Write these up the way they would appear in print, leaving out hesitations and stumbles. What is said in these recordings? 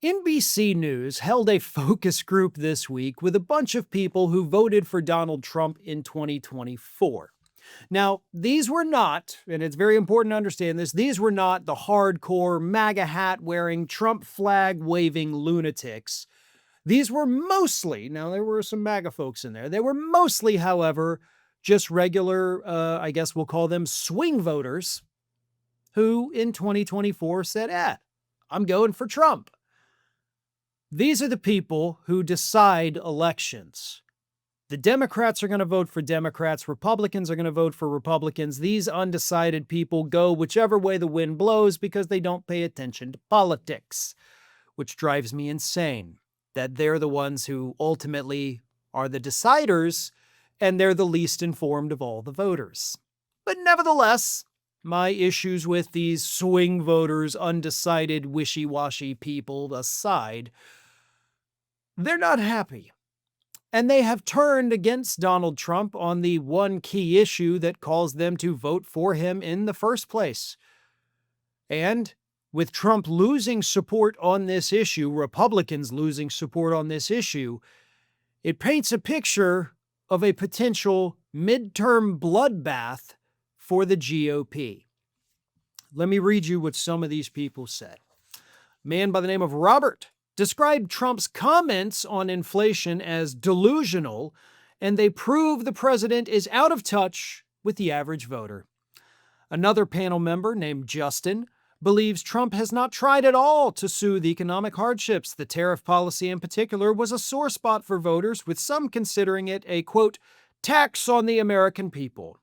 NBC News held a focus group this week with a bunch of people who voted for Donald Trump in 2024. Now, these were not, and it's very important to understand this, these were not the hardcore MAGA hat wearing, Trump flag waving lunatics. These were mostly, now there were some MAGA folks in there, they were mostly, however, just regular, I guess we'll call them swing voters who in 2024 said, I'm going for Trump. These are the people who decide elections. The Democrats are going to vote for Democrats. Republicans are going to vote for Republicans. These undecided people go whichever way the wind blows because they don't pay attention to politics, which drives me insane that they're the ones who ultimately are the deciders and they're the least informed of all the voters. But nevertheless, my issues with these swing voters, undecided, wishy-washy people aside, they're not happy. And they have turned against Donald Trump on the one key issue that caused them to vote for him in the first place. And with Trump losing support on this issue, Republicans losing support on this issue, it paints a picture of a potential midterm bloodbath for the GOP. Let me read you what some of these people said. A man by the name of Robert described Trump's comments on inflation as delusional, and they prove the president is out of touch with the average voter. Another panel member named Justin believes Trump has not tried at all to soothe economic hardships. The tariff policy in particular was a sore spot for voters, with some considering it a, quote, tax on the American people.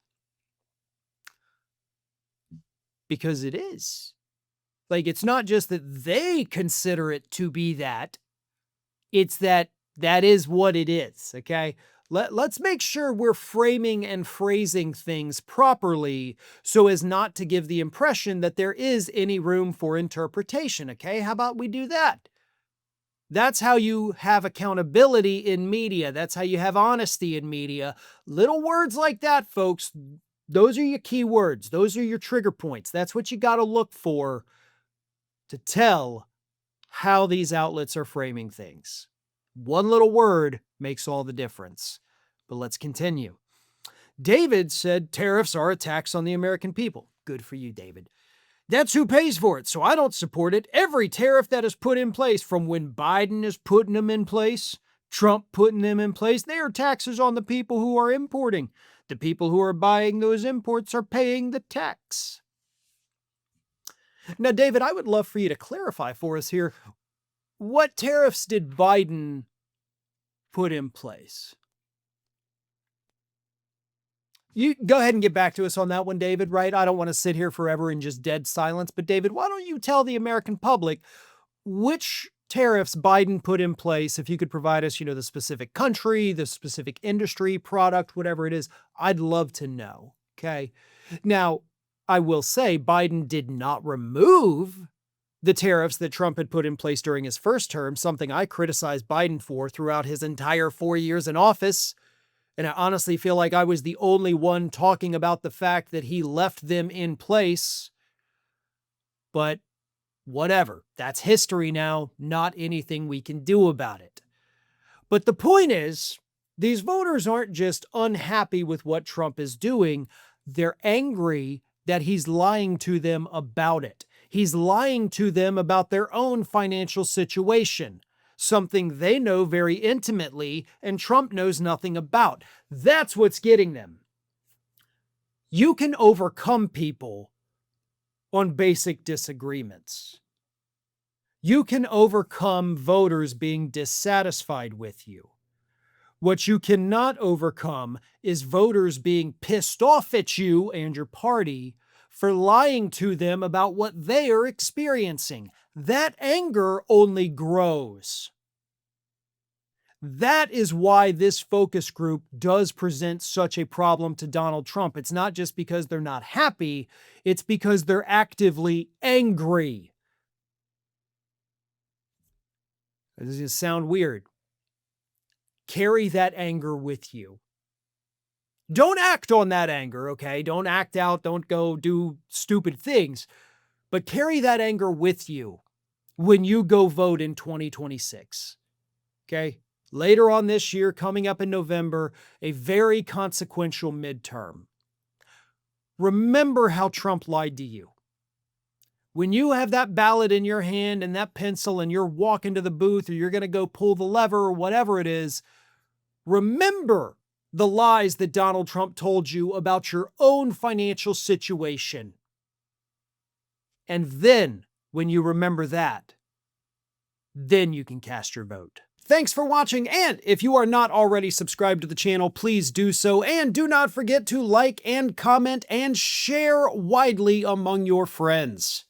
Because it is. Like, it's not just that they consider it to be that, it's that is what it is, okay? Let's make sure we're framing and phrasing things properly so as not to give the impression that there is any room for interpretation, okay? How about we do that? That's how you have accountability in media. That's how you have honesty in media. Little words like that, folks, those are your key words. Those are your trigger points. That's what you got to look for to tell how these outlets are framing things. One little word makes all the difference. But let's continue. David said tariffs are a tax on the American people. Good for you, David. That's who pays for it, so I don't support it. Every tariff that is put in place, from when Biden is putting them in place, Trump putting them in place, they are taxes on the people who are importing. The people who are buying those imports are paying the tax. Now, David, I would love for you to clarify for us here. What tariffs did Biden put in place? You go ahead and get back to us on that one, David, right? I don't want to sit here forever in just dead silence. But David, why don't you tell the American public which tariffs Biden put in place? If you could provide us, the specific country, the specific industry, product, whatever it is, I'd love to know. Okay. Now, I will say Biden did not remove the tariffs that Trump had put in place during his first term, something I criticized Biden for throughout his entire 4 years in office. And I honestly feel like I was the only one talking about the fact that he left them in place. But whatever, that's history now, not anything we can do about it. But the point is, these voters aren't just unhappy with what Trump is doing, they're angry that he's lying to them about it. He's lying to them about their own financial situation, something they know very intimately and Trump knows nothing about. That's what's getting them. You can overcome people on basic disagreements. You can overcome voters being dissatisfied with you. What you cannot overcome is voters being pissed off at you and your party for lying to them about what they are experiencing. That anger only grows. That is why this focus group does present such a problem to Donald Trump. It's not just because they're not happy, it's because they're actively angry. This is going to sound weird. Carry that anger with you. Don't act on that anger, okay? Don't act out, don't go do stupid things, but carry that anger with you. when you go vote in 2026. Okay? Later on this year, coming up in November, a very consequential midterm. Remember how Trump lied to you. When you have that ballot in your hand and that pencil and you're walking to the booth or you're going to go pull the lever or whatever it is, remember the lies that Donald Trump told you about your own financial situation. And then, when you remember that, then you can cast your vote. Thanks for watching, and if you are not already subscribed to the channel, please do so, and do not forget to like and comment and share widely among your friends.